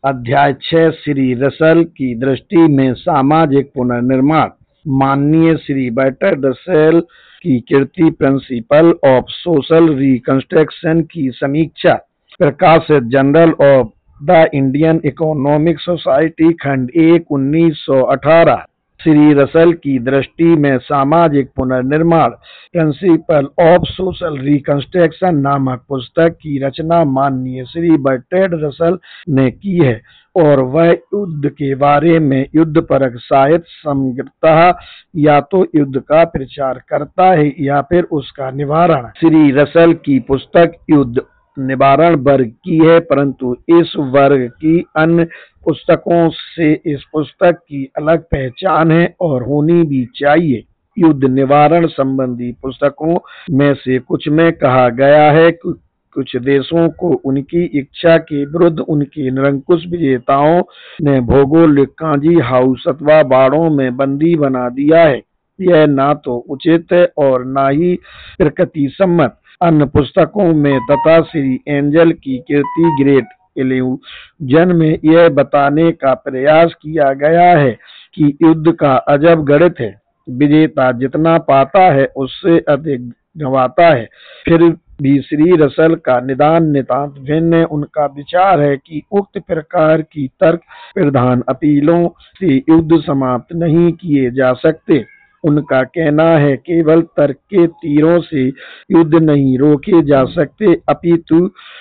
अध्याय 6 श्री रसल की दृष्टि में सामाजिक पुनर्निर्माण। माननीय श्री बर्ट्रैंड रसेल की कृति प्रिंसिपल ऑफ सोशल रिकंस्ट्रक्शन की समीक्षा, प्रकाशित journal of the Indian economic society खंड 1 1918। श्री रसल की दृष्टि में सामाजिक पुनर्निर्माण, प्रिंसिपल ऑफ सोशल रिकंस्ट्रक्शन नामक पुस्तक की रचना माननीय श्री बर्ट्रैंड रसल ने की है और वह युद्ध के बारे में युद्धपरक साहित्य समग्रतः या तो युद्ध का प्रचार करता है या फिर उसका निवारण। श्री रसल की पुस्तक युद्ध निवारण वर्ग की है, परंतु इस वर्ग की अन्य पुस्तकों से इस पुस्तक की अलग पहचान है और होनी भी चाहिए। युद्ध निवारण संबंधी पुस्तकों में से कुछ में कहा गया है कि कुछ देशों को उनकी इच्छा के विरुद्ध उनके निरंकुश विजेताओं ने भौगोलिक कांजी हाउस अथवा बाड़ों में बंदी बना दिया है। यह ना तो उचित है और ना ही प्रकृति सम्मत। अन्य पुस्तकों में तथा श्री एंजल की कृति ग्रेट इल्यूजन में यह बताने का प्रयास किया गया है कि युद्ध का अजब गणित है, विजेता जितना पाता है उससे अधिक गंवाता है। फिर भी श्री रसल का निदान नितांत भिन्न है। उनका विचार है कि उक्त प्रकार की तर्क प्रधान अपीलों से युद्ध समाप्त नहीं किए जा सकते। उनका कहना है केवल तर्क के तीरों से युद्ध नहीं रोके जा सकते, अपितु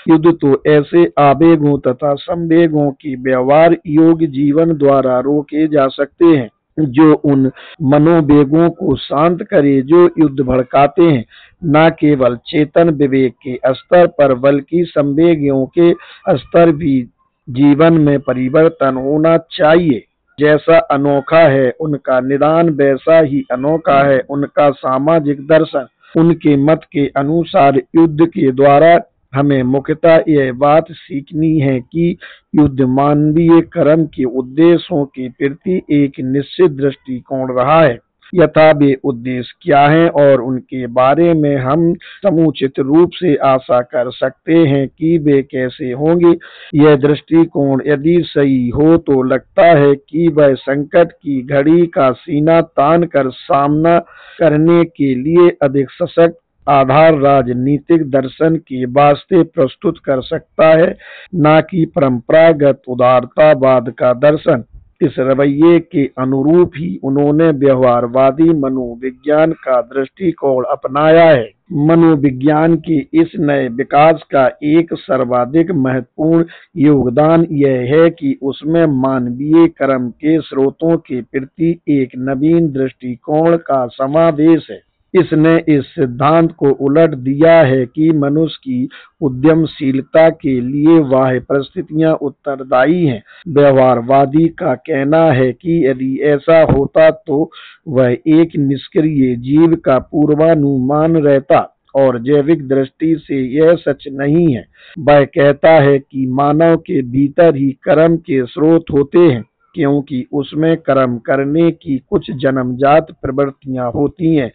युद्ध तो ऐसे आवेगों तथा संवेगों की व्यवहार योग्य जीवन द्वारा रोके जा सकते हैं जो उन मनोवेगों को शांत करे जो युद्ध भड़काते हैं, न केवल चेतन विवेक के स्तर पर बल्कि संवेगों के स्तर भी। जीवन में परिवर्तन होना चाहिए। जैसा अनोखा है उनका निदान वैसा ही अनोखा है उनका सामाजिक दर्शन। उनके मत के अनुसार युद्ध के द्वारा हमें मुख्यतः यह बात सीखनी है कि युद्ध मानवीय कर्म के उद्देश्यों के प्रति एक निश्चित दृष्टिकोण रहा है। यथा वे उद्देश्य क्या हैं और उनके बारे में हम समुचित रूप से आशा कर सकते हैं कि वे कैसे होंगे। यह दृष्टिकोण यदि सही हो तो लगता है कि वह संकट की घड़ी का सीना तान कर सामना करने के लिए अधिक सशक्त आधार राजनीतिक दर्शन के वास्ते प्रस्तुत कर सकता है, न कि परंपरागत उदारतावाद का दर्शन। इस रवैये के अनुरूप ही उन्होंने व्यवहारवादी मनोविज्ञान का दृष्टिकोण अपनाया है। मनोविज्ञान के इस नए विकास का एक सर्वाधिक महत्वपूर्ण योगदान यह है कि उसमें मानवीय कर्म के स्रोतों के प्रति एक नवीन दृष्टिकोण का समावेश है। इसने इस सिद्धांत को उलट दिया है कि मनुष्य की उद्यमशीलता के लिए बाह्य परिस्थितियां उत्तरदायी हैं। व्यवहारवादी का कहना है कि यदि ऐसा होता तो वह एक निष्क्रिय जीव का पूर्वानुमान रहता, और जैविक दृष्टि से यह सच नहीं है। वह कहता है कि मानव के भीतर ही कर्म के स्रोत होते हैं, क्योंकि उसमें कर्म करने की कुछ जन्मजात प्रवृत्तियां होती हैं।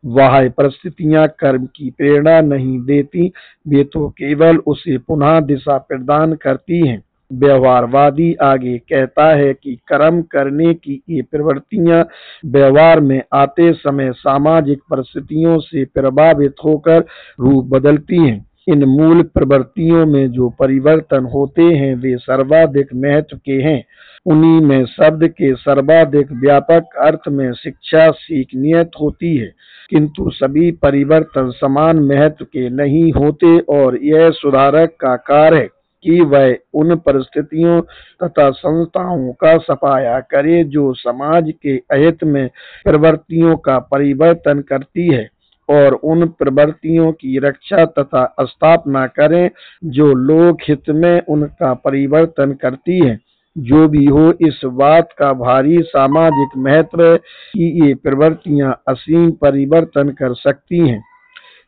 बाह्य परिस्थितियां कर्म की प्रेरणा नहीं देती, वे तो केवल उसे पुनः दिशा प्रदान करती हैं। व्यवहारवादी आगे कहता है कि कर्म करने की ये प्रवृत्तियां व्यवहार में आते समय सामाजिक परिस्थितियों से प्रभावित होकर रूप बदलती हैं। इन मूल प्रवृत्तियों में जो परिवर्तन होते हैं वे सर्वाधिक महत्व के हैं। उन्हीं में शब्द के सर्वाधिक व्यापक अर्थ में शिक्षा सीखनीयत होती है, किंतु सभी परिवर्तन समान महत्व के नहीं होते और यह सुधारक का कार्य है कि वह उन परिस्थितियों तथा संस्थाओं का सफाया करे जो समाज के अहित में प्रवृत्तियों का परिवर्तन करती है, और उन प्रवृत्तियों की रक्षा तथा स्थापना करें जो लोक हित में उनका परिवर्तन करती है। जो भी हो, इस बात का भारी सामाजिक महत्व है कि ये प्रवृत्तियां असीम परिवर्तन कर सकती हैं।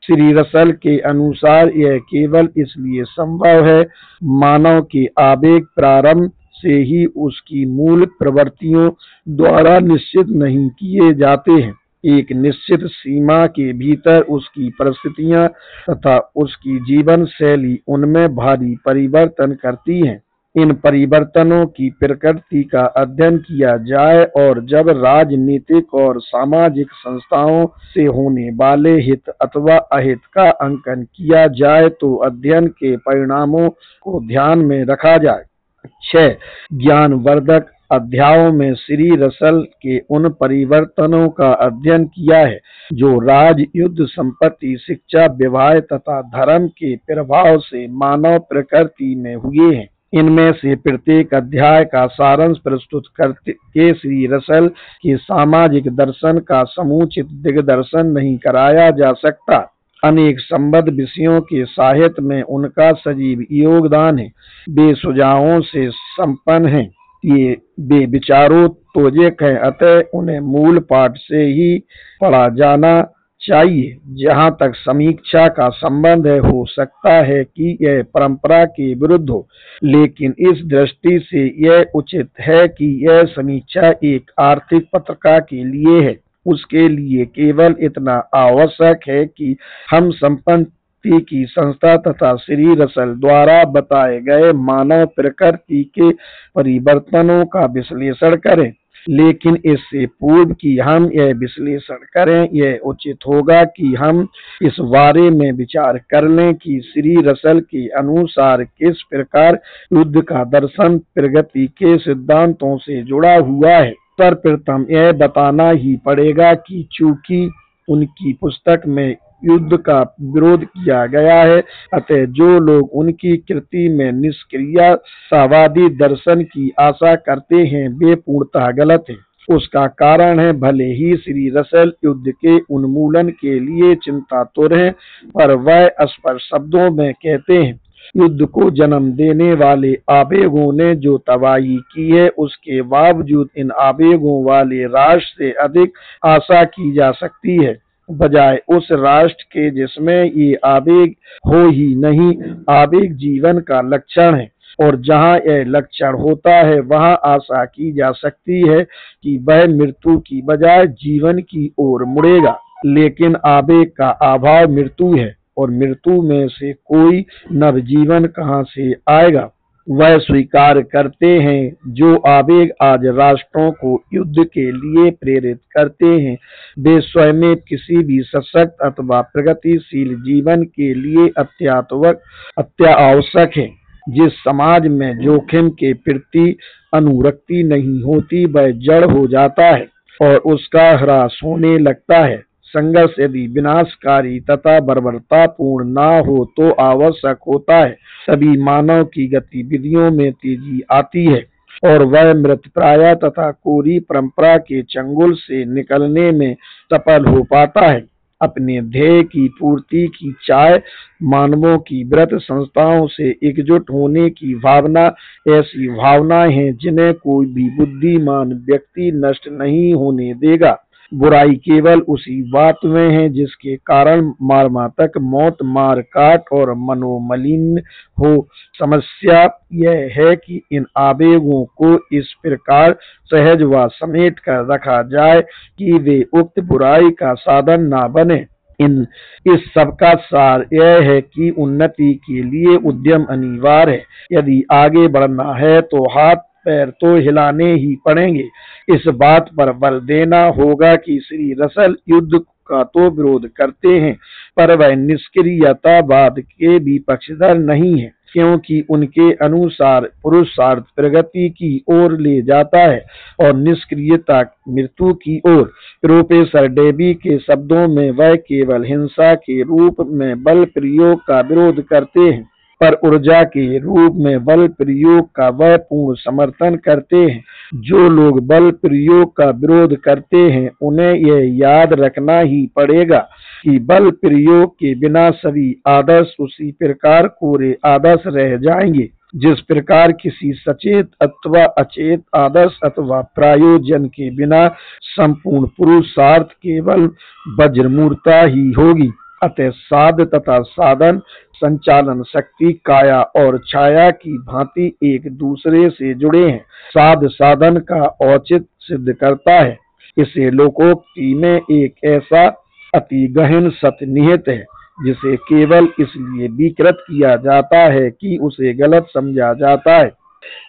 श्री रसल के अनुसार यह केवल इसलिए संभव है मानव के आवेग प्रारंभ से ही उसकी मूल प्रवृत्तियों द्वारा निश्चित नहीं किए जाते हैं। एक निश्चित सीमा के भीतर उसकी परिस्थितियां तथा उसकी जीवन शैली उनमें भारी परिवर्तन करती हैं। इन परिवर्तनों की प्रकृति का अध्ययन किया जाए और जब राजनीतिक और सामाजिक संस्थाओं से होने वाले हित अथवा अहित का अंकन किया जाए तो अध्ययन के परिणामों को ध्यान में रखा जाए। 6 ज्ञानवर्धक अध्यायों में श्री रसल के उन परिवर्तनों का अध्ययन किया है जो राज, युद्ध, संपत्ति, शिक्षा, विवाह तथा धर्म के प्रभाव से मानव प्रकृति में हुए हैं। इनमें से प्रत्येक अध्याय का सारांश प्रस्तुत करके श्री रसल के सामाजिक दर्शन का समुचित दिग्दर्शन नहीं कराया जा सकता। अनेक संबद्ध विषयों के साहित्य में उनका सजीव योगदान है। वे सुझावों से संपन्न हैं, वे विचारोत्तेजक हैं, अतः उन्हें मूल पाठ से ही पढ़ा जाना चाहिए। जहाँ तक समीक्षा का संबंध है, हो सकता है कि यह परंपरा के विरुद्ध हो, लेकिन इस दृष्टि से यह उचित है कि यह समीक्षा एक आर्थिक पत्रिका के लिए है। उसके लिए केवल इतना आवश्यक है कि हम संपत्ति की संस्था तथा श्री रसल द्वारा बताए गए मानव प्रकृति के परिवर्तनों का विश्लेषण करें। लेकिन इससे पूर्व कि हम यह विश्लेषण करें, यह उचित होगा कि हम इस बारे में विचार कर लें कि श्री रसल के अनुसार किस प्रकार युद्ध का दर्शन प्रगति के सिद्धांतों से जुड़ा हुआ है। सर्वप्रथम यह बताना ही पड़ेगा कि चूंकि उनकी पुस्तक में युद्ध का विरोध किया गया है, अतः जो लोग उनकी कृति में निष्क्रियतावादी दर्शन की आशा करते हैं वे पूर्णतः गलत हैं। उसका कारण है, भले ही श्री रसल युद्ध के उन्मूलन के लिए चिंतातुर हैं, पर वह स्पष्ट शब्दों में कहते हैं युद्ध को जन्म देने वाले आवेगों ने जो तबाही की है, उसके बावजूद इन आवेगों वाले राष्ट्र से अधिक आशा की जा सकती है, बजाय उस राष्ट्र के जिसमें ये आवेग हो ही नहीं। आवेग जीवन का लक्षण है और जहाँ यह लक्षण होता है वहाँ आशा की जा सकती है कि वह मृत्यु की बजाय जीवन की ओर मुड़ेगा। लेकिन आवेग का अभाव मृत्यु है और मृत्यु में से कोई नवजीवन कहाँ से आएगा। वह स्वीकार करते हैं जो आवेग आज राष्ट्रों को युद्ध के लिए प्रेरित करते हैं, वे स्वयं किसी भी सशक्त अथवा प्रगतिशील जीवन के लिए अत्यावश्यक है। जिस समाज में जोखिम के प्रति अनुरक्ति नहीं होती वह जड़ हो जाता है और उसका ह्रास होने लगता है। संघर्ष यदि विनाशकारी तथा बर्बरतापूर्ण ना हो तो आवश्यक होता है, तभी मानव की गतिविधियों में तेजी आती है और वह मृतप्राय तथा कोरी परंपरा के चंगुल से निकलने में सफल हो पाता है। अपने ध्येय की पूर्ति की चाह मानवों की व्रत संस्थाओं से एकजुट होने की भावना ऐसी भावनाएं हैं जिन्हें कोई भी बुद्धिमान व्यक्ति नष्ट नहीं होने देगा। बुराई केवल उसी बात में है जिसके कारण मर्मांतक मौत, मार काट और मनोमलिन हो। समस्या यह है कि इन आवेगों को इस प्रकार सहज व समेट कर रखा जाए कि वे उक्त बुराई का साधन ना बने। इस सब का सार यह है कि उन्नति के लिए उद्यम अनिवार्य है। यदि आगे बढ़ना है तो हाथ पैर तो हिलाने ही पड़ेंगे। इस बात पर बल देना होगा कि श्री रसल युद्ध का तो विरोध करते हैं, पर वह निष्क्रियतावाद के भी पक्षधर नहीं है, क्योंकि उनके अनुसार पुरुषार्थ प्रगति की ओर ले जाता है और निष्क्रियता मृत्यु की ओर। प्रोफेसर डेवी के शब्दों में वह केवल हिंसा के रूप में बल प्रयोग का विरोध करते हैं, पर ऊर्जा के रूप में बल प्रयोग का वह पूर्ण समर्थन करते हैं। जो लोग बल प्रयोग का विरोध करते हैं उन्हें यह याद रखना ही पड़ेगा कि बल प्रयोग के बिना सभी आदर्श उसी प्रकार कोरे आदर्श रह जाएंगे जिस प्रकार किसी सचेत अथवा अचेत आदर्श अथवा प्रायोजन के बिना संपूर्ण पुरुषार्थ केवल वज्रमूर्ता ही होगी। अतः साध तथा साधन संचालन शक्ति काया और छाया की भांति एक दूसरे से जुड़े हैं। साध साधन का औचित्य सिद्ध करता है। इसे लोकोक्ति में एक ऐसा अति गहन सत्य निहित है जिसे केवल इसलिए विकृत किया जाता है कि उसे गलत समझा जाता है।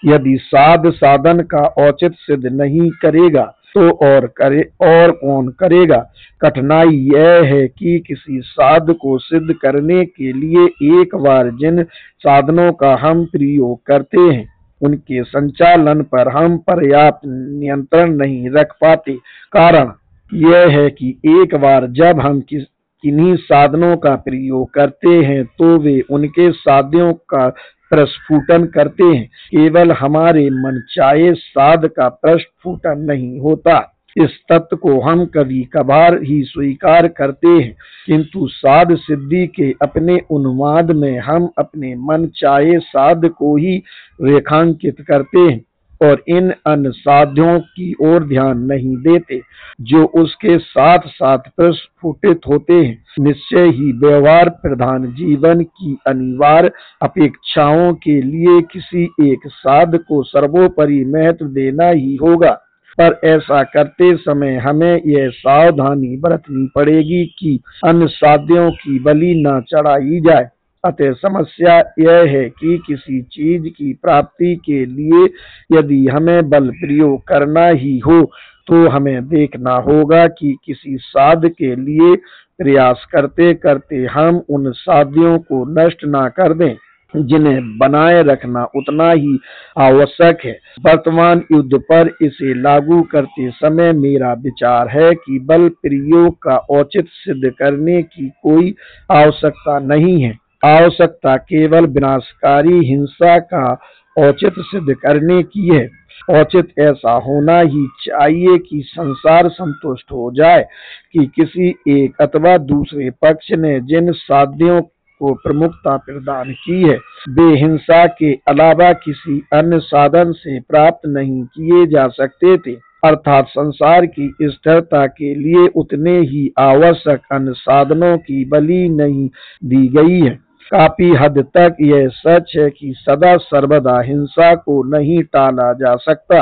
यदि साध साधन का औचित्य सिद्ध नहीं करेगा तो और कौन करेगा। कठिनाई यह है कि किसी साध को सिद्ध करने के लिए एक बार जिन साधनों का हम प्रयोग करते हैं उनके संचालन पर हम पर्याप्त नियंत्रण नहीं रख पाते। कारण यह है कि एक बार जब हम किन्हीं साधनों का प्रयोग करते हैं तो वे उनके साध्यों का प्रस्फुटन करते हैं, केवल हमारे मनचाहे साध का प्रस्फुटन नहीं होता। इस तत्व को हम कभी कभार ही स्वीकार करते हैं, किंतु साध सिद्धि के अपने उन्माद में हम अपने मन चाहे साध को ही रेखांकित करते हैं और इन अन्य साध्यों की ओर ध्यान नहीं देते जो उसके साथ साथ प्रस्फुटित होते हैं। निश्चय ही व्यवहार प्रधान जीवन की अनिवार्य अपेक्षाओं के लिए किसी एक साध को सर्वोपरि महत्व देना ही होगा, पर ऐसा करते समय हमें यह सावधानी बरतनी पड़ेगी कि अन्य साध्यों की बलि न चढ़ाई जाए। अतः समस्या यह है कि किसी चीज की प्राप्ति के लिए यदि हमें बल प्रयोग करना ही हो तो हमें देखना होगा कि किसी साध के लिए प्रयास करते करते हम उन साध्यों को नष्ट ना कर दें जिन्हें बनाए रखना उतना ही आवश्यक है। वर्तमान युद्ध पर इसे लागू करते समय मेरा विचार है कि बल प्रयोग का औचित्य सिद्ध करने की कोई आवश्यकता नहीं है। आवश्यकता केवल विनाशकारी हिंसा का औचित्य सिद्ध करने की है। औचित्य ऐसा होना ही चाहिए कि संसार संतुष्ट हो जाए कि किसी एक अथवा दूसरे पक्ष ने जिन साध्यों को प्रमुखता प्रदान की है वे हिंसा के अलावा किसी अन्य साधन से प्राप्त नहीं किए जा सकते थे, अर्थात संसार की स्थिरता के लिए उतने ही आवश्यक अन्य साधनों की बलि नहीं दी गई है। काफी हद तक यह सच है कि सदा सर्वदा हिंसा को नहीं टाला जा सकता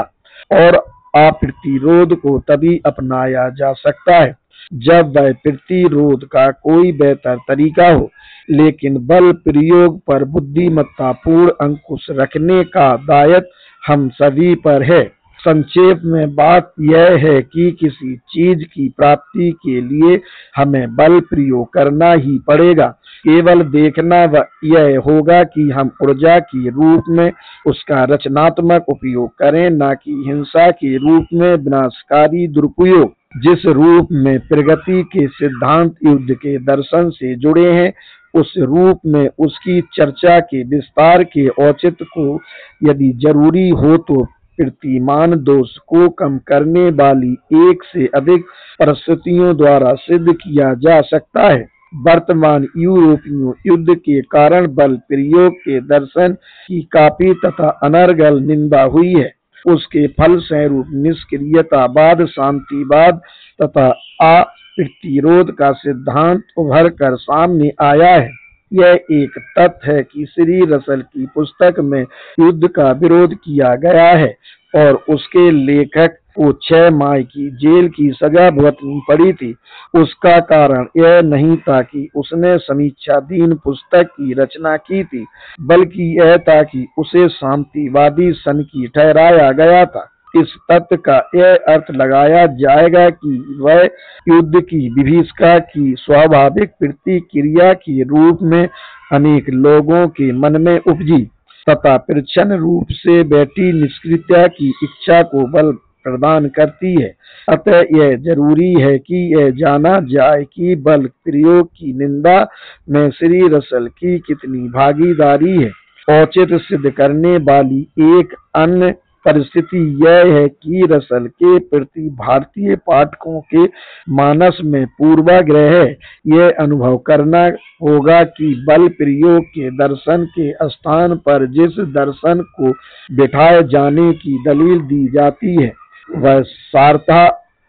और अप्रतिरोध को तभी अपनाया जा सकता है जब वह प्रतिरोध का कोई बेहतर तरीका हो, लेकिन बल प्रयोग पर बुद्धिमत्ता पूर्ण अंकुश रखने का दायित्व हम सभी पर है। संक्षेप में बात यह है कि किसी चीज की प्राप्ति के लिए हमें बल प्रयोग करना ही पड़ेगा। केवल देखना यह होगा कि हम ऊर्जा के रूप में उसका रचनात्मक उपयोग करें, न कि हिंसा के रूप में विनाशकारी दुरुपयोग। जिस रूप में प्रगति के सिद्धांत युद्ध के दर्शन से जुड़े हैं उस रूप में उसकी चर्चा के विस्तार के औचित्य को यदि जरूरी हो तो कीर्तिमान दोष को कम करने वाली एक से अधिक परिस्थितियों द्वारा सिद्ध किया जा सकता है। वर्तमान यूरोपीय युद्ध के कारण बल प्रयोग के दर्शन की काफी तथा अनर्गल निंदा हुई है। उसके फल स्वरूप निष्क्रियतावाद, शांतिवाद तथा अप्रतिरोध का सिद्धांत उभर कर सामने आया है। यह एक तथ्य है कि श्री रसल की पुस्तक में युद्ध का विरोध किया गया है और उसके लेखक को 6 माह की जेल की सजा भुगतनी पड़ी थी। उसका कारण यह नहीं था कि उसने समीक्षाधीन पुस्तक की रचना की थी, बल्कि यह था कि उसे शांतिवादी सन की ठहराया गया था। इस तथ्य का यह अर्थ लगाया जाएगा कि वह युद्ध की विभीषिका की स्वाभाविक प्रतिक्रिया के रूप में अनेक लोगों के मन में उपजी तथा प्रच्छन्न रूप से बैठी निष्क्रियता की इच्छा को बल प्रदान करती है। अतः यह जरूरी है कि यह जाना जाए कि बल प्रयोग की निंदा में श्री रसल की कितनी भागीदारी है। औचित्य सिद्ध करने वाली एक अन्य परिस्थिति यह है कि रसल के प्रति भारतीय पाठकों के मानस में पूर्वाग्रह है। यह अनुभव करना होगा कि बल प्रयोग के दर्शन के स्थान पर जिस दर्शन को बिठाए जाने की दलील दी जाती है वह सारता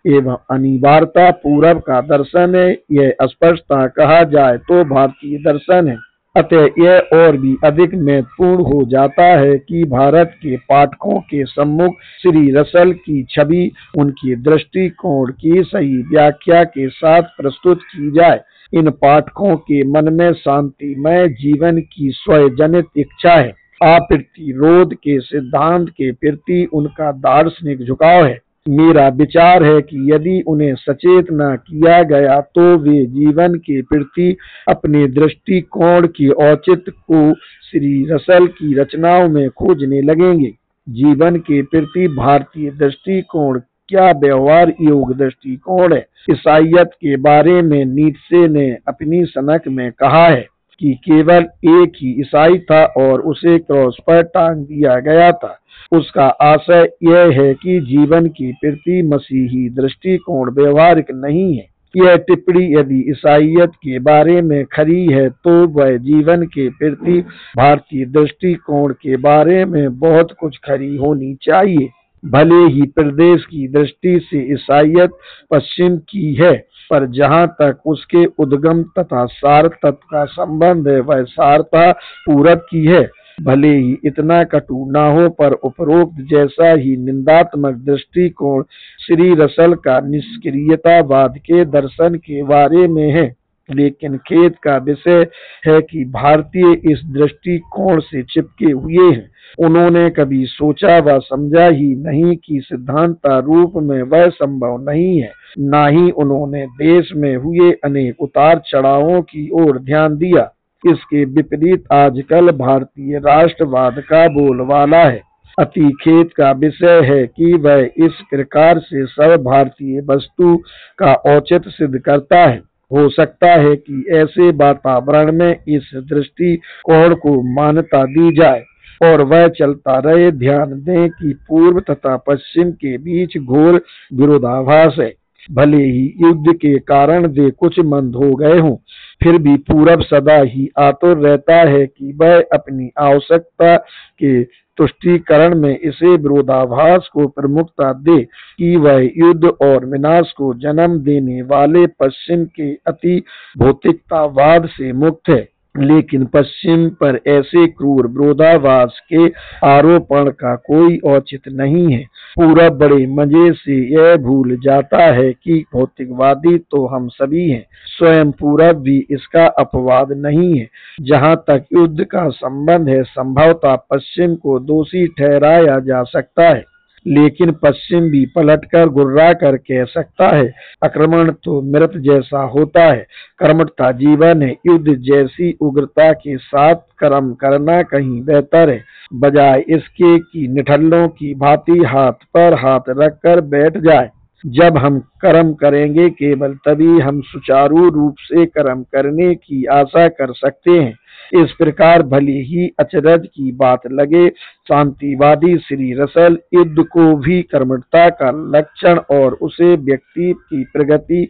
एवं अनिवार्यता पूर्व का दर्शन है। यह स्पष्टता कहा जाए तो भारतीय दर्शन है। अतः यह और भी अधिक महत्वपूर्ण हो जाता है कि भारत के पाठकों के सम्मुख श्री रसल की छवि उनके दृष्टिकोण की सही व्याख्या के साथ प्रस्तुत की जाए। इन पाठकों के मन में शांतिमय जीवन की स्वयं जनित इच्छा है अप्रतिरोध के सिद्धांत के प्रति उनका दार्शनिक झुकाव है। मेरा विचार है कि यदि उन्हें सचेत न किया गया तो वे जीवन के प्रति अपने दृष्टिकोण के औचित्य को श्री रसल की रचनाओं में खोजने लगेंगे। जीवन के प्रति भारतीय दृष्टिकोण क्या व्यवहार योग्य दृष्टिकोण है। ईसाइयत के बारे में नीत्शे ने अपनी सनक में कहा है कि केवल एक ही ईसाई था और उसे क्रॉस पर टांग दिया गया था। उसका आशय यह है कि जीवन के प्रति मसीही दृष्टिकोण व्यवहारिक नहीं है। यह टिप्पणी यदि ईसाइयत के बारे में खरी है तो वह जीवन के प्रति भारतीय दृष्टिकोण के बारे में बहुत कुछ खरी होनी चाहिए। भले ही प्रदेश की दृष्टि से ईसाइयत पश्चिम की है, पर जहाँ तक उसके उद्गम तथा सार तत्व का संबंध है वह सारता पूरब की है। भले ही इतना कटु न हो, पर उपरोक्त जैसा ही निंदात्मक दृष्टिकोण श्री रसल का निष्क्रियतावाद के दर्शन के बारे में है। लेकिन खेद का विषय है कि भारतीय इस दृष्टिकोण से चिपके हुए हैं। उन्होंने कभी सोचा व समझा ही नहीं कि सिद्धांत रूप में वह संभव नहीं है। न ही उन्होंने देश में हुए अनेक उतार चढ़ावों की ओर ध्यान दिया। इसके विपरीत आजकल भारतीय राष्ट्रवाद का बोलबाला है। अति खेद का विषय है कि वह इस प्रकार से सब भारतीय वस्तु का औचित्य सिद्ध करता है। हो सकता है कि ऐसे वातावरण में इस दृष्टिकोण को मान्यता दी जाए और वह चलता रहे। ध्यान दें कि पूर्व तथा पश्चिम के बीच घोर विरोधाभास है। भले ही युद्ध के कारण वे कुछ मंद हो गए हों, फिर भी पूरब सदा ही आतुर रहता है कि वह अपनी आवश्यकता के तुष्टीकरण में इसे विरोधाभास को प्रमुखता दे कि वह युद्ध और विनाश को जन्म देने वाले पश्चिम के अति भौतिकतावाद से मुक्त है। लेकिन पश्चिम पर ऐसे क्रूर विरोधाभास के आरोपण का कोई औचित्य नहीं है। पूरब बड़े मजे से यह भूल जाता है कि भौतिकवादी तो हम सभी हैं। स्वयं पूरब भी इसका अपवाद नहीं है। जहाँ तक युद्ध का संबंध है, संभवतः पश्चिम को दोषी ठहराया जा सकता है, लेकिन पश्चिम भी पलटकर गुर्रा कर कह सकता है, आक्रमण तो मृत जैसा होता है, कर्मठता जीवन है। युद्ध जैसी उग्रता के साथ कर्म करना कहीं बेहतर है, बजाय इसके कि निठल्लों की भांति हाथ पर हाथ रखकर बैठ जाए। जब हम कर्म करेंगे केवल तभी हम सुचारू रूप से कर्म करने की आशा कर सकते हैं। इस प्रकार भले ही अचरज की बात लगे, शांतिवादी श्री रसल युद्ध को भी कर्मठता का लक्षण और उसे व्यक्ति की प्रगति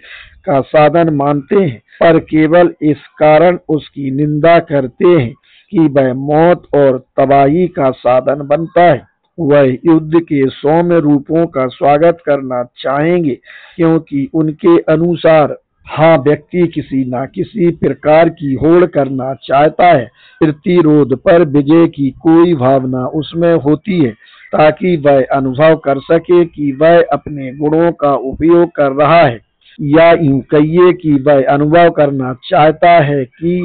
का साधन मानते हैं, पर केवल इस कारण उसकी निंदा करते हैं कि वह मौत और तबाही का साधन बनता है। वह युद्ध के सौम्य रूपों का स्वागत करना चाहेंगे, क्योंकि उनके अनुसार हाँ, व्यक्ति किसी न किसी प्रकार की होड़ करना चाहता है। प्रतिरोध पर विजय की कोई भावना उसमें होती है, ताकि वह अनुभव कर सके कि वह अपने गुणों का उपयोग कर रहा है, या यूं कहिए कि वह अनुभव करना चाहता है कि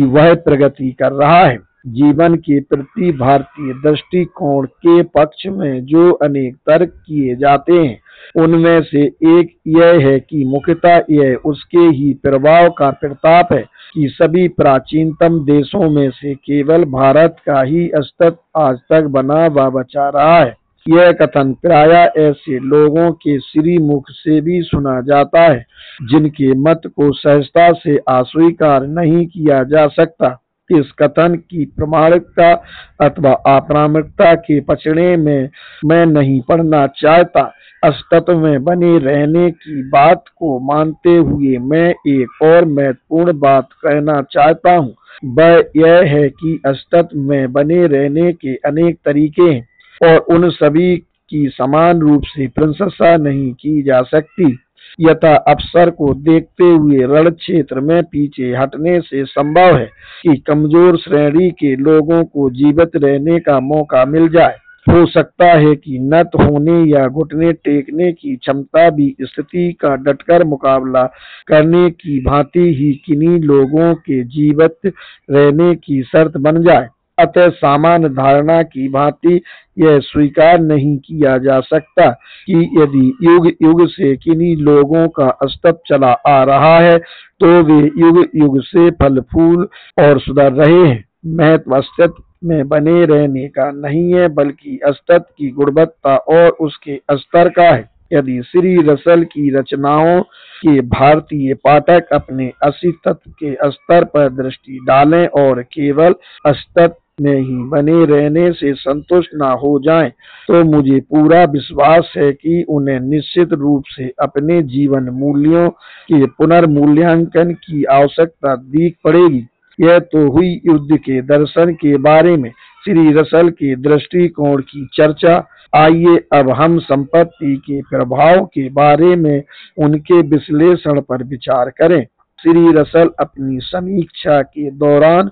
वह प्रगति कर रहा है। जीवन के प्रति भारतीय दृष्टिकोण के पक्ष में जो अनेक तर्क किए जाते हैं, उनमें से एक यह है कि मुख्यतः यह उसके ही प्रभाव का प्रताप है कि सभी प्राचीनतम देशों में से केवल भारत का ही अस्तित्व आज तक बना व बचा रहा है। यह कथन प्रायः ऐसे लोगों के श्रीमुख से भी सुना जाता है जिनके मत को सहजता से अस्वीकार नहीं किया जा सकता। इस कथन की प्रामाणिकता अथवा अप्रामाणिकता के पचड़े में मैं नहीं पड़ना चाहता। अस्तित्व में बने रहने की बात को मानते हुए मैं एक और महत्वपूर्ण बात कहना चाहता हूँ। वह यह है कि अस्तित्व में बने रहने के अनेक तरीके हैं और उन सभी की समान रूप से प्रशंसा नहीं की जा सकती। यथा अवसर को देखते हुए रण क्षेत्र में पीछे हटने से संभव है कि कमजोर श्रेणी के लोगों को जीवित रहने का मौका मिल जाए। हो सकता है कि नत होने या घुटने टेकने की क्षमता भी स्थिति का डटकर मुकाबला करने की भांति ही किन्हीं लोगों के जीवित रहने की शर्त बन जाए। अतः सामान्य धारणा की भांति यह स्वीकार नहीं किया जा सकता कि यदि युग युग से किन्हीं लोगों का अस्तित्व चला आ रहा है तो वे युग युग से फल फूल और सुधर रहे हैं। महत्व अस्तित्व में बने रहने का नहीं है, बल्कि अस्तित्व की गुणवत्ता और उसके स्तर का है। यदि श्री रसल की रचनाओं के भारतीय पाठक अपने अस्तित्व के स्तर पर दृष्टि डालें और केवल अस्तित्व में ही बने रहने से संतुष्ट न हो जाएं, तो मुझे पूरा विश्वास है कि उन्हें निश्चित रूप से अपने जीवन मूल्यों के पुनर्मूल्यांकन की आवश्यकता दिख पड़ेगी। यह तो हुई युद्ध के दर्शन के बारे में श्री रसल के दृष्टिकोण की चर्चा। आइए अब हम संपत्ति के प्रभाव के बारे में उनके विश्लेषण पर विचार करें। श्री रसल अपनी समीक्षा के दौरान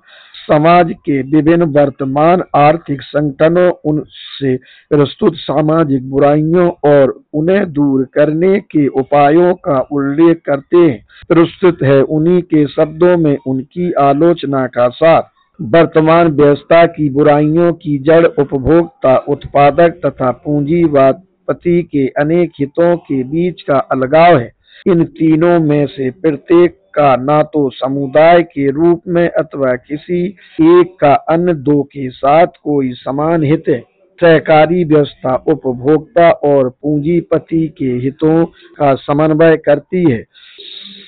समाज के विभिन्न वर्तमान आर्थिक संगठनों, उनसे प्रस्तुत सामाजिक बुराइयों और उन्हें दूर करने के उपायों का उल्लेख करते हैं। प्रस्तुत है उन्हीं के शब्दों में उनकी आलोचना का सार। वर्तमान व्यवस्था की बुराइयों की जड़ उपभोक्ता, उत्पादक तथा पूंजीवादी के अनेक हितों के बीच का अलगाव है। इन तीनों में से प्रत्येक का ना तो समुदाय के रूप में अथवा किसी एक का अन्य दो के साथ कोई समान हित है। सहकारी व्यवस्था उपभोक्ता और पूंजीपति के हितों का समन्वय करती है।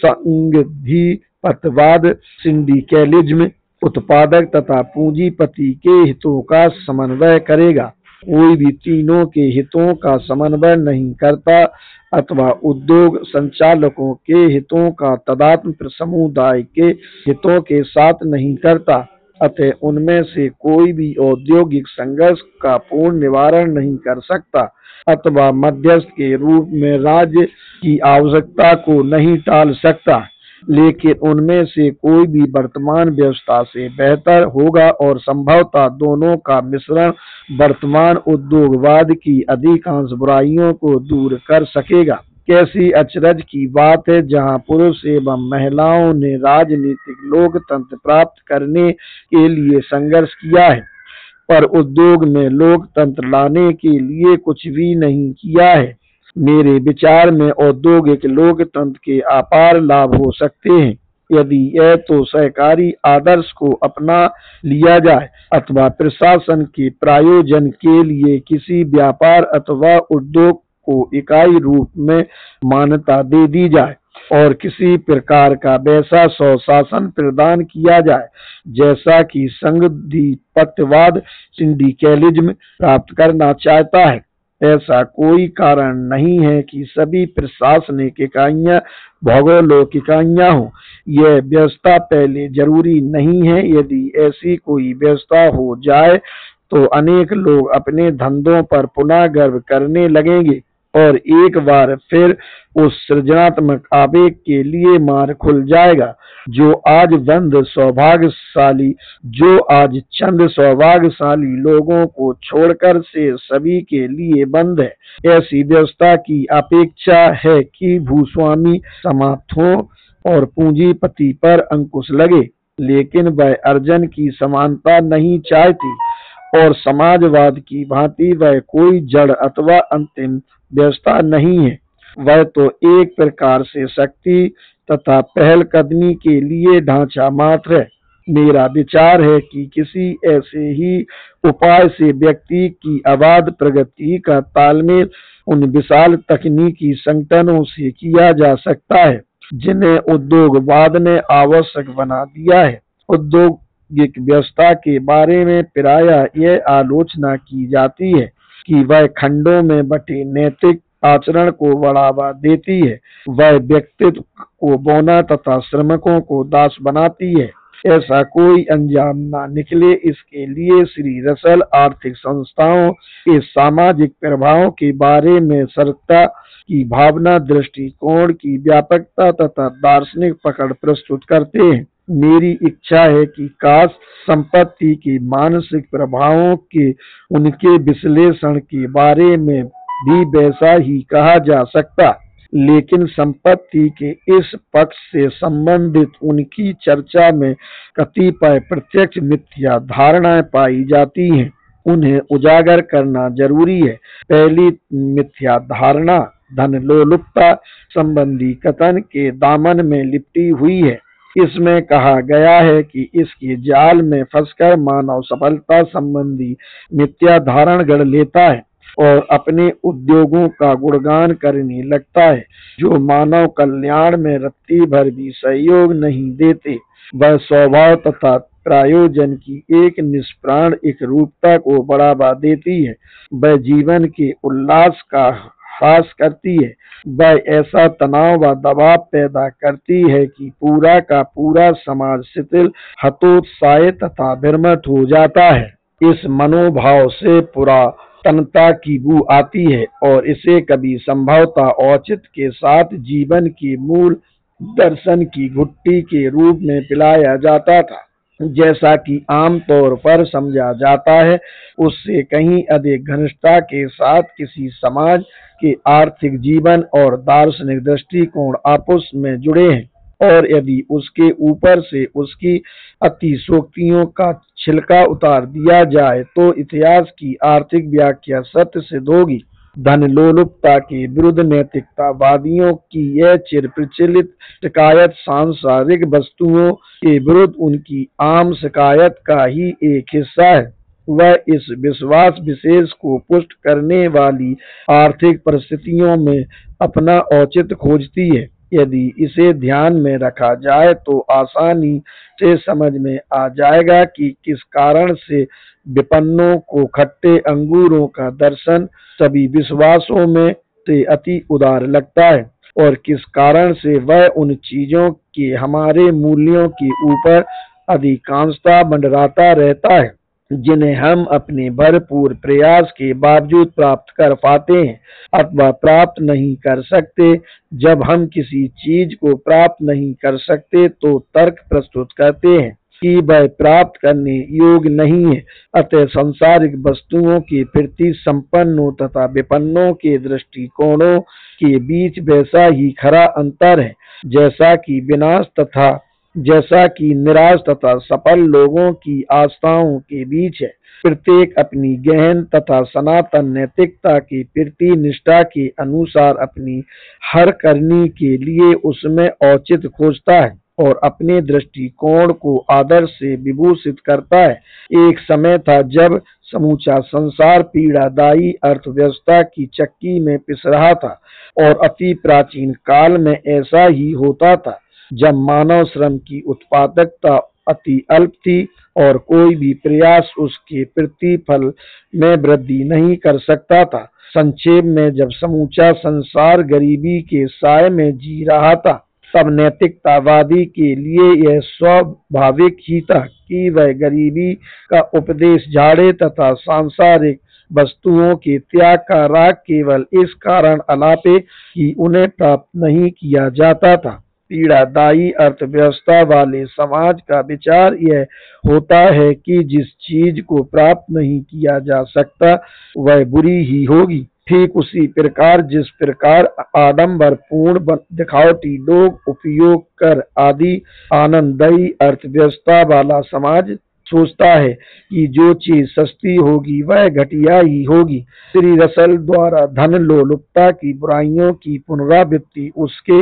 संघीपतवाद सिंडिकेलिज्म उत्पादक तथा पूंजीपति के हितों का समन्वय करेगा। कोई भी तीनों के हितों का समन्वय नहीं करता अथवा उद्योग संचालकों के हितों का तादात्म्य समुदाय के हितों के साथ नहीं करता। अतः उनमें से कोई भी औद्योगिक संघर्ष का पूर्ण निवारण नहीं कर सकता अथवा मध्यस्थ के रूप में राज्य की आवश्यकता को नहीं टाल सकता। लेकिन उनमें से कोई भी वर्तमान व्यवस्था से बेहतर होगा और संभवतः दोनों का मिश्रण वर्तमान उद्योगवाद की अधिकांश बुराइयों को दूर कर सकेगा। कैसी अचरज की बात है, जहां पुरुष एवं महिलाओं ने राजनीतिक लोकतंत्र प्राप्त करने के लिए संघर्ष किया है, पर उद्योग में लोकतंत्र लाने के लिए कुछ भी नहीं किया है। मेरे विचार में औद्योगिक लोकतंत्र के अपार लाभ हो सकते हैं यदि यह तो सहकारी आदर्श को अपना लिया जाए अथवा प्रशासन के प्रायोजन के लिए किसी व्यापार अथवा उद्योग को इकाई रूप में मान्यता दे दी जाए और किसी प्रकार का वैसा स्वशासन प्रदान किया जाए जैसा कि संघीपतवाद सिंडिकेलिज्म प्राप्त करना चाहता है। ऐसा कोई कारण नहीं है कि सभी प्रशासनिक इकाइयां भौगोलिक इकाइयां हों। यह व्यवस्था पहले जरूरी नहीं है। यदि ऐसी कोई व्यवस्था हो जाए तो अनेक लोग अपने धंधों पर पुनः गर्व करने लगेंगे और एक बार फिर उस सृजनात्मक आवेग के लिए मार्ग खुल जाएगा जो आज चंद सौभाग्यशाली लोगों को छोड़कर से सभी के लिए बंद है। ऐसी व्यवस्था की अपेक्षा है कि भूस्वामी समाप्त हो और पूंजीपति पर अंकुश लगे, लेकिन वह अर्जन की समानता नहीं चाहती और समाजवाद की भांति वह कोई जड़ अथवा अंतिम व्यवस्था नहीं है। वह तो एक प्रकार से शक्ति तथा पहलकदमी के लिए ढांचा मात्र है। मेरा विचार है कि किसी ऐसे ही उपाय से व्यक्ति की अबाध प्रगति का तालमेल उन विशाल तकनीकी संगठनों से किया जा सकता है जिन्हें उद्योगवाद ने आवश्यक बना दिया है। औद्योगिक व्यवस्था के बारे में प्रायः यह आलोचना की जाती है कि वह खंडों में बटे नैतिक आचरण को बढ़ावा देती है, वह व्यक्तित्व को बौना तथा श्रमिकों को दास बनाती है। ऐसा कोई अंजाम न निकले, इसके लिए श्री रसल आर्थिक संस्थाओं के सामाजिक प्रभावों के बारे में सतर्कता की भावना, दृष्टिकोण की व्यापकता तथा दार्शनिक पकड़ प्रस्तुत करते हैं। मेरी इच्छा है कि काश संपत्ति के मानसिक प्रभावों के उनके विश्लेषण के बारे में भी वैसा ही कहा जा सकता। लेकिन संपत्ति के इस पक्ष से संबंधित उनकी चर्चा में कतिपय प्रत्यक्ष मिथ्या धारणाएं पाई जाती हैं, उन्हें उजागर करना जरूरी है। पहली मिथ्या धारणा धन लोलुपता संबंधी कथन के दामन में लिपटी हुई है। इसमें कहा गया है कि इसके जाल में फंसकर मानव सफलता संबंधी मिथ्या धारण गढ़ लेता है और अपने उद्योगों का गुणगान करने लगता है, जो मानव कल्याण में रत्ती भर भी सहयोग नहीं देते। वह स्वभाव तथा प्रायोजन की एक निष्प्राण एकरूपता को बढ़ावा देती है। वह जीवन के उल्लास का ह्रास करती है। वह ऐसा तनाव व दबाव पैदा करती है कि पूरा का पूरा समाज शिथिल, हतोत्साहित तथा भ्रमित हो जाता है। इस मनोभाव से पुरातनता की बू आती है और इसे कभी संभवतः औचित्य के साथ जीवन के मूल दर्शन की घुट्टी के रूप में पिलाया जाता था, जैसा कि आमतौर पर समझा जाता है, उससे कहीं अधिक घनिष्ठता के साथ किसी समाज के आर्थिक जीवन और दार्शनिक दृष्टिकोण आपस में जुड़े हैं, और यदि उसके ऊपर से उसकी अतिशयोक्तियों का छिलका उतार दिया जाए तो इतिहास की आर्थिक व्याख्या सत्य सिद्ध होगी। धन लोलुपता के विरुद्ध नैतिकतावादियों की यह चिर प्रचलित शिकायत सांसारिक वस्तुओं के विरुद्ध उनकी आम शिकायत का ही एक हिस्सा है। वह इस विश्वास विशेष को पुष्ट करने वाली आर्थिक परिस्थितियों में अपना औचित्य खोजती है। यदि इसे ध्यान में रखा जाए तो आसानी से समझ में आ जाएगा कि किस कारण से विपन्नों को खट्टे अंगूरों का दर्शन सभी विश्वासों में से अति उदार लगता है और किस कारण से वह उन चीजों के हमारे मूल्यों के ऊपर अधिकांशता मंडराता रहता है, जिन्हें हम अपने भरपूर प्रयास के बावजूद प्राप्त कर पाते हैं अथवा प्राप्त नहीं कर सकते। जब हम किसी चीज को प्राप्त नहीं कर सकते तो तर्क प्रस्तुत करते हैं कि वह प्राप्त करने योग्य नहीं है। अतः सांसारिक वस्तुओं के प्रति संपन्नों तथा विपन्नों के दृष्टिकोणों के बीच वैसा ही खरा अंतर है जैसा कि निराश तथा सफल लोगों की आस्थाओं के बीच है। प्रत्येक अपनी गहन तथा सनातन नैतिकता के प्रति निष्ठा के अनुसार अपनी हर करने के लिए उसमें औचित्य खोजता है और अपने दृष्टिकोण को आदर्श से विभूषित करता है। एक समय था जब समूचा संसार पीड़ादायी अर्थव्यवस्था की चक्की में पिस रहा था और अति प्राचीन काल में ऐसा ही होता था, जब मानव श्रम की उत्पादकता अति अल्प थी और कोई भी प्रयास उसके प्रतिफल में वृद्धि नहीं कर सकता था। संक्षेप में, जब समूचा संसार गरीबी के साए में जी रहा था, तब नैतिकतावादी के लिए यह स्वाभाविक ही था कि वह गरीबी का उपदेश झाड़े तथा सांसारिक वस्तुओं के त्याग का राग केवल इस कारण अलापे कि उन्हें प्राप्त नहीं किया जाता था। पीड़ादायी अर्थव्यवस्था वाले समाज का विचार यह होता है कि जिस चीज को प्राप्त नहीं किया जा सकता वह बुरी ही होगी। ठीक उसी प्रकार जिस प्रकार आडंबरपूर्ण दिखावटी लोग उपयोग कर आदि आनंददायी अर्थव्यवस्था वाला समाज सोचता है कि जो चीज सस्ती होगी वह घटिया ही होगी। श्री रसल द्वारा धन लोलुपता की बुराइयों की पुनरावृत्ति उसके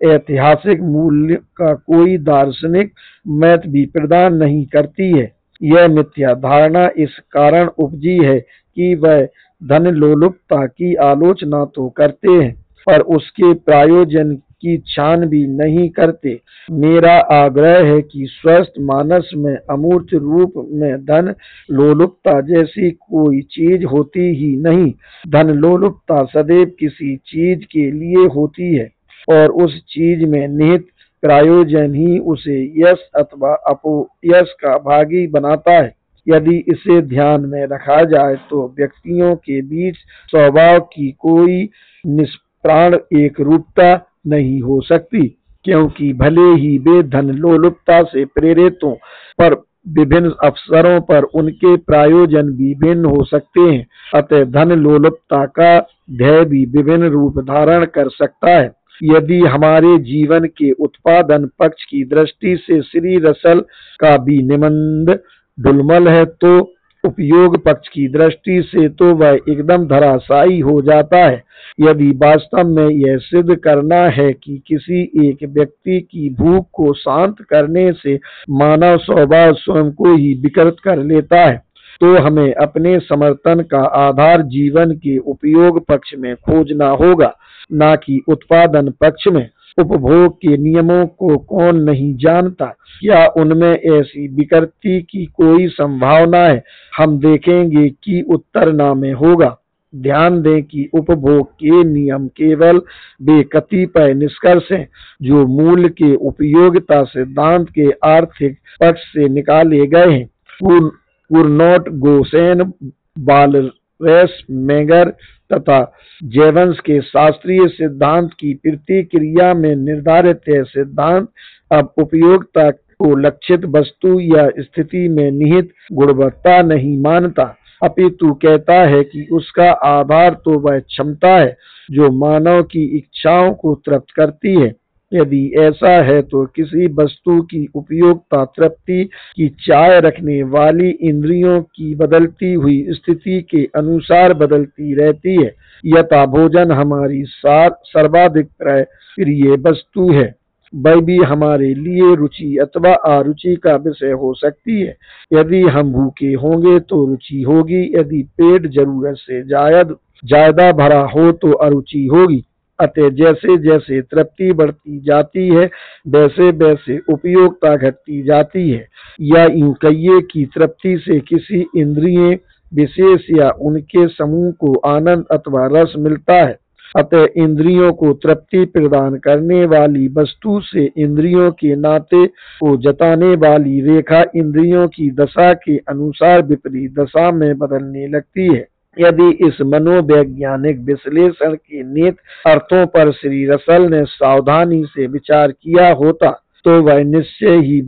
ऐतिहासिक मूल्य का कोई दार्शनिक महत्व भी प्रदान नहीं करती है। यह मिथ्या धारणा इस कारण उपजी है कि वह धन लोलुपता की आलोचना तो करते हैं पर उसके प्रायोजन की छानबीन नहीं करते। मेरा आग्रह है कि स्वस्थ मानस में अमूर्त रूप में धन लोलुपता जैसी कोई चीज होती ही नहीं। धन लोलुपता सदैव किसी चीज के लिए होती है और उस चीज में निहित प्रायोजन ही उसे यश अथवा अपयश का भागी बनाता है। यदि इसे ध्यान में रखा जाए तो व्यक्तियों के बीच स्वभाव की कोई निष्प्राण एक रूपता नहीं हो सकती, क्योंकि भले ही वे धन लोलुपता से प्रेरित हों पर विभिन्न अवसरों पर उनके प्रायोजन भी भिन्न हो सकते हैं। अतः धन लोलुपता का ध्येय भी विभिन्न रूप धारण कर सकता है। यदि हमारे जीवन के उत्पादन पक्ष की दृष्टि से श्री रसल का भी निबंध ढुलमुल है, तो उपयोग पक्ष की दृष्टि से तो वह एकदम धराशायी हो जाता है। यदि वास्तव में यह सिद्ध करना है कि किसी एक व्यक्ति की भूख को शांत करने से मानव स्वभाव स्वयं को ही विकृत कर लेता है, तो हमें अपने समर्थन का आधार जीवन के उपयोग पक्ष में खोजना होगा, न कि उत्पादन पक्ष में। उपभोग के नियमों को कौन नहीं जानता? क्या उनमें ऐसी विकृति की कोई संभावना है? हम देखेंगे कि उत्तर ना में होगा। ध्यान दें कि उपभोग के नियम केवल वे कतिपय निष्कर्ष हैं जो मूल के उपयोगिता सिद्धांत के आर्थिक पक्ष से निकाले गए हैं। कुर्नोट, गोसेन, बालरेस, मेगर तथा जेवंस के शास्त्रीय सिद्धांत की प्रतिक्रिया में निर्धारित है सिद्धांत अब उपयोगिता को लक्षित वस्तु या स्थिति में निहित गुणवत्ता नहीं मानता, अपितु कहता है कि उसका आधार तो वह क्षमता है जो मानव की इच्छाओं को तृप्त करती है। यदि ऐसा है तो किसी वस्तु की उपयोगिता तृप्ति की चाह रखने वाली इंद्रियों की बदलती हुई स्थिति के अनुसार बदलती रहती है। यथा भोजन हमारी सर्वाधिक प्रिय वस्तु है, वह भी हमारे लिए रुचि अथवा अरुचि का विषय हो सकती है। यदि हम भूखे होंगे तो रुचि होगी, यदि पेट जरूरत से ज्यादा भरा हो तो अरुचि होगी। अतः जैसे जैसे तृप्ति बढ़ती जाती है वैसे वैसे उपयोगिता घटती जाती है। या यूं कहिए कि तृप्ति से किसी इंद्रिय विशेष या उनके समूह को आनंद अथवा रस मिलता है। अतः इंद्रियों को तृप्ति प्रदान करने वाली वस्तु से इंद्रियों के नाते को जताने वाली रेखा इंद्रियों की दशा के अनुसार विपरीत दशा में बदलने लगती है। यदि इस मनोवैज्ञानिक विश्लेषण के निहित अर्थों पर श्री रसल ने सावधानी से विचार किया होता तो वह निश्चय ही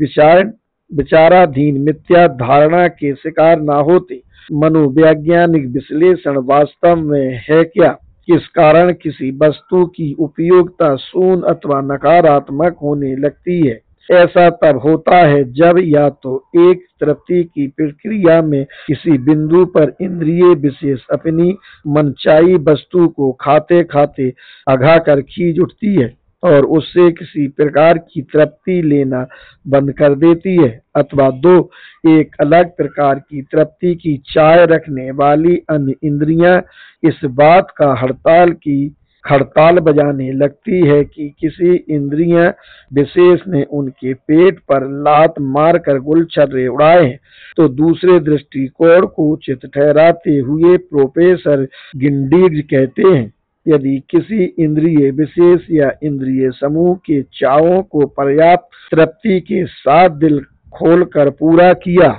विचाराधीन मिथ्या धारणा के शिकार न होते। मनोवैज्ञानिक विश्लेषण वास्तव में है क्या? किस कारण किसी वस्तु की उपयोगिता शून्य अथवा नकारात्मक होने लगती है? ऐसा तब होता है जब या तो एक तृप्ति की प्रक्रिया में किसी बिंदु पर इंद्रिय विशेष अपनी मनचाही वस्तु को खाते खाते अघा कर खींच उठती है और उससे किसी प्रकार की तृप्ति लेना बंद कर देती है, अथवा दो, एक अलग प्रकार की तृप्ति की चाह रखने वाली अन्य इंद्रियां इस बात का हड़ताल बजाने लगती है कि किसी इंद्रिय विशेष ने उनके पेट पर लात मारकर गुलछर्रे उड़ाए हैं। तो दूसरे दृष्टिकोण को उचित ठहराते हुए प्रोफेसर गिंडीज कहते हैं, यदि किसी इंद्रिय विशेष या इंद्रिय समूह के चावों को पर्याप्त तृप्ति के साथ दिल खोलकर पूरा किया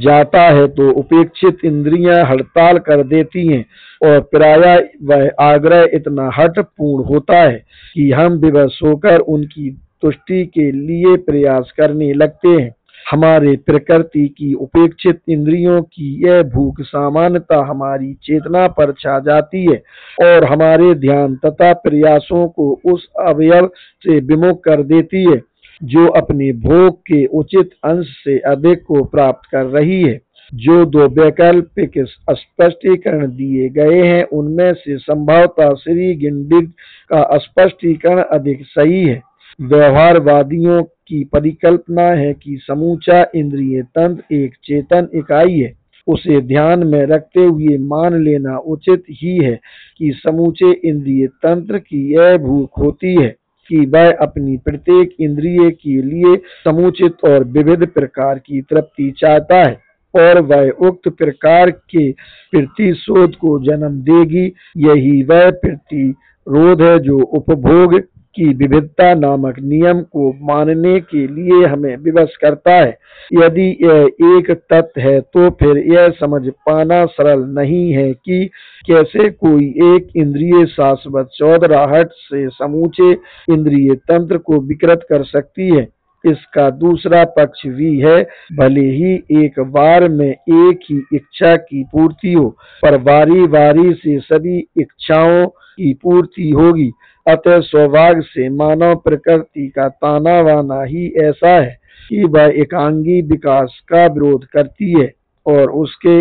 जाता है तो उपेक्षित इंद्रियां हड़ताल कर देती हैं और प्रायः वह आग्रह इतना हठपूर्ण होता है कि हम विवश होकर उनकी तुष्टि के लिए प्रयास करने लगते हैं। हमारे प्रकृति की उपेक्षित इंद्रियों की यह भूख सामान्यतः हमारी चेतना पर छा जाती है और हमारे ध्यान तथा प्रयासों को उस अवयव से विमुख कर देती है जो अपने भोग के उचित अंश से अधिक को प्राप्त कर रही है। जो दो वैकल्पिक स्पष्टीकरण दिए गए हैं उनमें से संभवतः श्री गिंडिग का स्पष्टीकरण अधिक सही है। व्यवहारवादियों की परिकल्पना है कि समूचा इंद्रिय तंत्र एक चेतन इकाई है। उसे ध्यान में रखते हुए मान लेना उचित ही है कि समूचे इंद्रिय तंत्र की यह भूख होती है कि वह अपनी प्रत्येक इंद्रिय के लिए समुचित और विविध प्रकार की तृप्ति चाहता है और वह उक्त प्रकार के प्रतिशोध को जन्म देगी। यही वह प्रतिरोध है जो उपभोग की विविधता नामक नियम को मानने के लिए हमें विवश करता है। यदि यह एक तत्व है तो फिर यह समझ पाना सरल नहीं है कि कैसे कोई एक इंद्रिय शाश्वत चौधराहट से समूचे इंद्रिय तंत्र को विकृत कर सकती है। इसका दूसरा पक्ष भी है, भले ही एक बार में एक ही इच्छा की पूर्ति हो, पर बारी बारी से सभी इच्छाओं की पूर्ति होगी। अतः सौभाग्य से मानव प्रकृति का ताना बाना ही ऐसा है कि वह एकांगी विकास का विरोध करती है, और उसके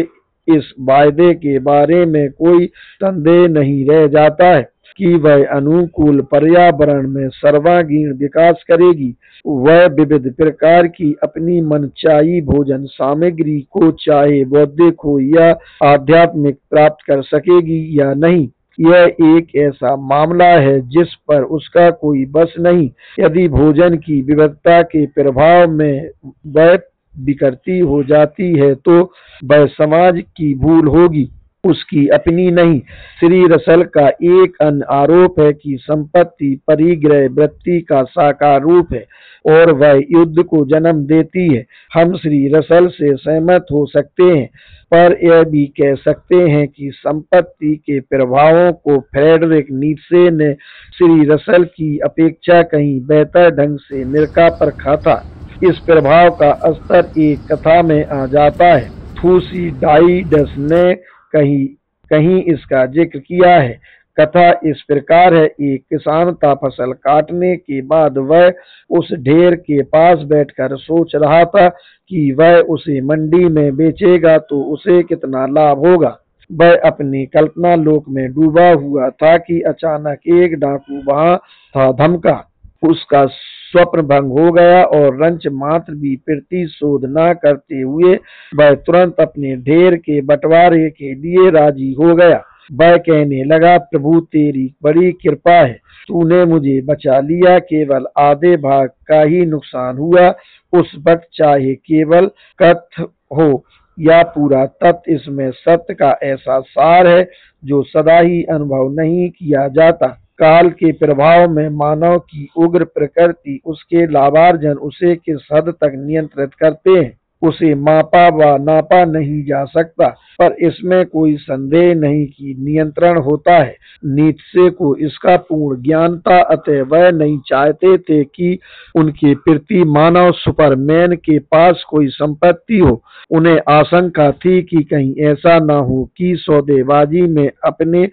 इस वायदे के बारे में कोई संदेह नहीं रह जाता है कि वह अनुकूल पर्यावरण में सर्वांगीण विकास करेगी। वह विविध प्रकार की अपनी मनचाही भोजन सामग्री को चाहे बौद्धिक हो या आध्यात्मिक प्राप्त कर सकेगी या नहीं। यह एक ऐसा मामला है जिस पर उसका कोई बस नहीं। यदि भोजन की विविधता के प्रभाव में वह विकृति हो जाती है तो वह समाज की भूल होगी, उसकी अपनी नहीं। श्री रसल का एक अन्य आरोप है कि संपत्ति परिग्रह वृत्ति का साकार रूप है और वह युद्ध को जन्म देती है। हम श्री रसल से सहमत हो सकते हैं, पर यह भी कह सकते हैं कि संपत्ति के प्रभावों को फ्रेडरिक नीत्शे ने श्री रसल की अपेक्षा कहीं बेहतर ढंग से निरखा परखा था। इस प्रभाव का स्तर एक कथा में आ जाता है। थुसिडाइडस ने कहीं कहीं इसका जिक्र किया है। कथा इस प्रकार है, एक किसान था। फसल काटने के बाद वह उस ढेर के पास बैठकर सोच रहा था कि वह उसे मंडी में बेचेगा तो उसे कितना लाभ होगा। वह अपनी कल्पना लोक में डूबा हुआ था कि अचानक एक डाकू वहां था धमका। उसका स्वप्न भंग हो गया और रंच मात्र भी प्रतिशोध न करते हुए वह तुरंत अपने ढेर के बंटवारे के लिए राजी हो गया। वह कहने लगा, प्रभु तेरी बड़ी कृपा है, तूने मुझे बचा लिया। केवल आधे भाग का ही नुकसान हुआ। उस वक्त चाहे केवल कथ हो या पूरा तत्व, इसमें सत्य का ऐसा सार है जो सदा ही अनुभव नहीं किया जाता। काल के प्रभाव में मानव की उग्र प्रकृति उसके लाभार्जन उसे किस हद तक नियंत्रित करते हैं, उसे मापा व नापा नहीं जा सकता, पर इसमें कोई संदेह नहीं कि नियंत्रण होता है। नीत्शे को इसका पूर्ण ज्ञान था, अतः वह नहीं चाहते थे कि उनके प्रति मानव सुपरमैन के पास कोई संपत्ति हो। उन्हें आशंका थी कि कहीं ऐसा न हो कि सौदेबाजी में अपने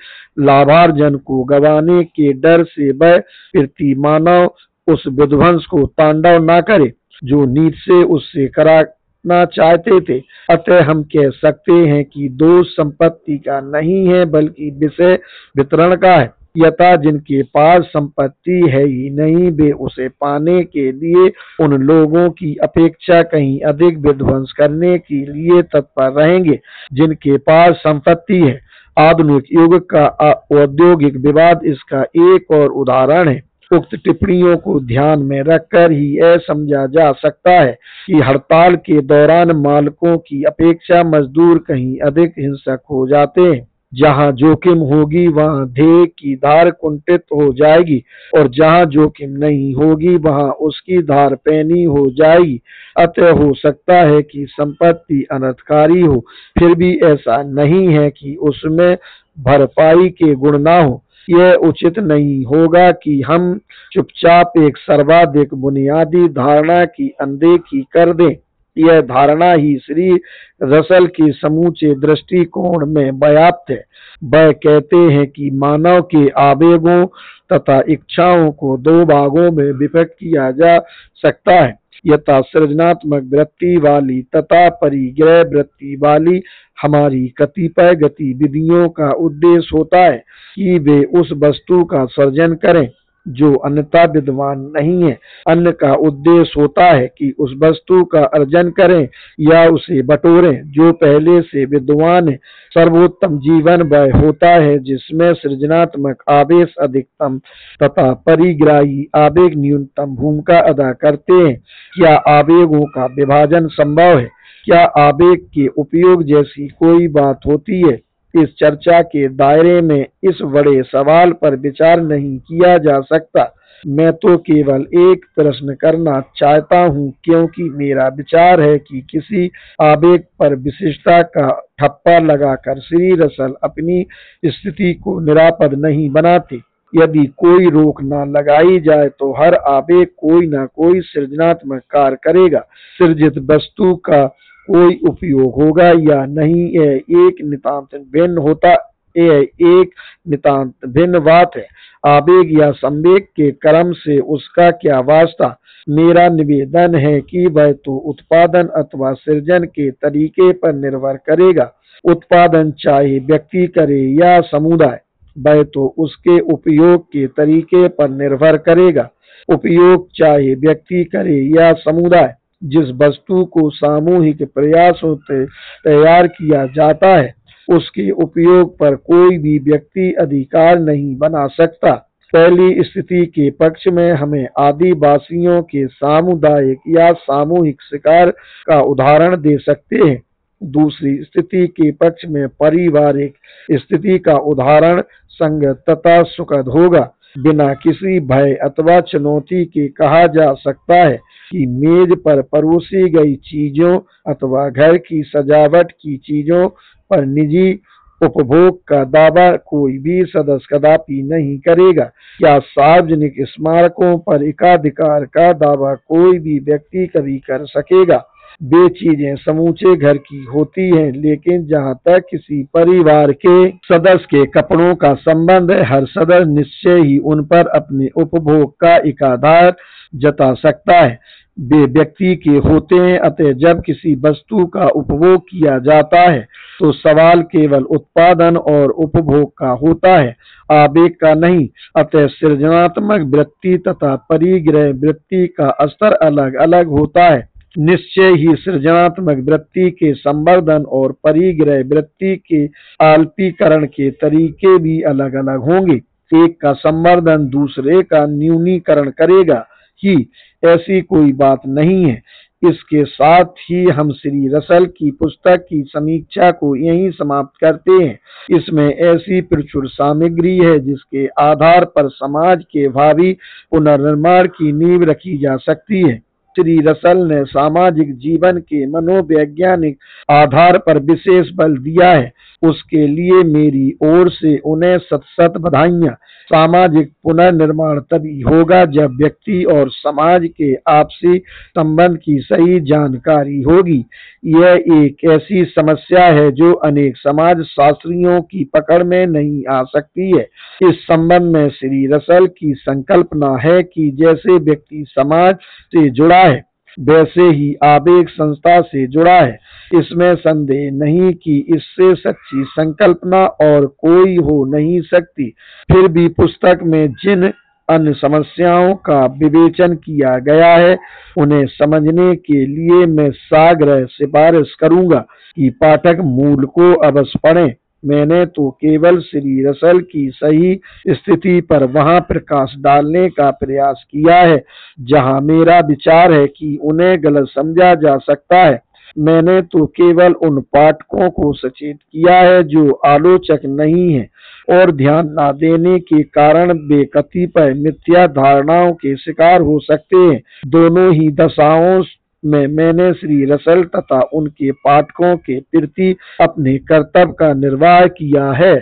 लाभार्जन को गंवाने के डर से वह प्रति मानव उस विध्वंस को तांडव न करे जो नीत्शे उससे कराना चाहते थे। अतः हम कह सकते हैं कि दोष संपत्ति का नहीं है बल्कि विषय वितरण का है। यथा जिनके पास संपत्ति है ही नहीं, वे उसे पाने के लिए उन लोगों की अपेक्षा कहीं अधिक विध्वंस करने के लिए तत्पर रहेंगे जिनके पास संपत्ति है। आधुनिक युग का औद्योगिक विवाद इसका एक और उदाहरण है। उक्त टिप्पणियों को ध्यान में रखकर ही यह समझा जा सकता है कि हड़ताल के दौरान मालिकों की अपेक्षा मजदूर कहीं अधिक हिंसक हो जाते हैं। जहां जोखिम होगी वहां ध्येय की धार कुंठित हो जाएगी और जहां जोखिम नहीं होगी वहां उसकी धार पैनी हो जाएगी। अतः हो सकता है कि संपत्ति अनर्थकारी हो, फिर भी ऐसा नहीं है कि उसमें भरपाई के गुण ना हो। यह उचित नहीं होगा कि हम चुपचाप एक सर्वाधिक बुनियादी धारणा की अनदेखी कर दें। यह धारणा ही श्री रसल के समूचे दृष्टिकोण में व्याप्त है। वह कहते हैं कि मानव के आवेगों तथा इच्छाओं को दो भागों में विभक्त किया जा सकता है, यथा सृजनात्मक वृत्ति वाली तथा परिग्रह वृत्ति वाली। हमारी कतिपय गतिविधियों का उद्देश्य होता है कि वे उस वस्तु का सर्जन करें जो अन्यथा विद्यमान नहीं है। अन्य का उद्देश्य होता है कि उस वस्तु का अर्जन करें या उसे बटोरें जो पहले से विद्यमान है। सर्वोत्तम जीवन वह होता है जिसमें सृजनात्मक आवेश अधिकतम तथा परिग्राही आवेग न्यूनतम भूमिका अदा करते हैं। क्या आवेगों का विभाजन संभव है? क्या आवेग के उपयोग जैसी कोई बात होती है? इस चर्चा के दायरे में इस बड़े सवाल पर विचार नहीं किया जा सकता। मैं तो केवल एक प्रश्न करना चाहता हूँ, क्योंकि मेरा विचार है कि किसी आवेग पर विशिष्टता का ठप्पा लगाकर श्री रसल अपनी स्थिति को निरापद नहीं बनाते। यदि कोई रोक न लगाई जाए तो हर आवेग कोई न कोई सृजनात्मक कार्य करेगा। सृजित वस्तु का कोई उपयोग होगा या नहीं, यह एक नितांत भिन्न बात है। आवेग या संवेग के क्रम से उसका क्या वास्ता। मेरा निवेदन है कि वह तो उत्पादन अथवा सृजन के तरीके पर निर्भर करेगा। उत्पादन चाहे व्यक्ति करे या समुदाय, वह तो उसके उपयोग के तरीके पर निर्भर करेगा। उपयोग चाहे व्यक्ति करे या समुदाय, जिस वस्तु को सामूहिक प्रयासों से तैयार किया जाता है उसके उपयोग पर कोई भी व्यक्ति अधिकार नहीं बना सकता। पहली स्थिति के पक्ष में हमें आदिवासियों के सामुदायिक या सामूहिक शिकार का उदाहरण दे सकते हैं। दूसरी स्थिति के पक्ष में पारिवारिक स्थिति का उदाहरण संगत तथा सुखद होगा। बिना किसी भय अथवा चुनौती के कहा जा सकता है कि मेज पर परोसी गई चीजों अथवा घर की सजावट की चीजों पर निजी उपभोग का दावा कोई भी सदस्य कदापि नहीं करेगा। क्या सार्वजनिक स्मारकों पर एकाधिकार का दावा कोई भी व्यक्ति कभी कर सकेगा। वे चीजें समूचे घर की होती हैं, लेकिन जहाँ तक किसी परिवार के सदस्य के कपड़ों का संबंध है, हर सदस्य निश्चय ही उन पर अपने उपभोग का एकाधिकार जता सकता है। वे व्यक्ति के होते हैं, अतः जब किसी वस्तु का उपभोग किया जाता है तो सवाल केवल उत्पादन और उपभोग का होता है, आवेग का नहीं। अतः सृजनात्मक वृत्ति तथा परिग्रह वृत्ति का स्तर अलग अलग होता है। निश्चय ही सृजनात्मक वृत्ति के संवर्धन और परिग्रह वृत्ति के अल्पीकरण के तरीके भी अलग अलग होंगे। एक का संवर्धन दूसरे का न्यूनीकरण करेगा ही, ऐसी कोई बात नहीं है। इसके साथ ही हम श्री रसल की पुस्तक की समीक्षा को यहीं समाप्त करते हैं। इसमें ऐसी प्रचुर सामग्री है जिसके आधार पर समाज के भावी पुनर्निर्माण की नींव रखी जा सकती है। श्री रसल ने सामाजिक जीवन के मनोवैज्ञानिक आधार पर विशेष बल दिया है, उसके लिए मेरी ओर से उन्हें शत शत बधाइयाँ। सामाजिक पुनर्निर्माण तभी होगा जब व्यक्ति और समाज के आपसी संबंध की सही जानकारी होगी। यह एक ऐसी समस्या है जो अनेक समाज शास्त्रियों की पकड़ में नहीं आ सकती है। इस संबंध में श्री रसल की संकल्पना है कि जैसे व्यक्ति समाज से जुड़ा है वैसे ही आवेग संस्था से जुड़ा है। इसमें संदेह नहीं कि इससे सच्ची संकल्पना और कोई हो नहीं सकती। फिर भी पुस्तक में जिन अन्य समस्याओं का विवेचन किया गया है उन्हें समझने के लिए मैं साग्रह सिफारिश करूंगा कि पाठक मूल को अवश्य पढ़ें। मैंने तो केवल श्री रसल की सही स्थिति पर वहां प्रकाश डालने का प्रयास किया है जहां मेरा विचार है कि उन्हें गलत समझा जा सकता है। मैंने तो केवल उन पाठकों को सचेत किया है जो आलोचक नहीं है और ध्यान न देने के कारण वे कतिपय मिथ्या धारणाओं के शिकार हो सकते हैं। दोनों ही दशाओं में मैंने श्री रसल तथा उनके पाठकों के प्रति अपने कर्तव्य का निर्वाह किया है।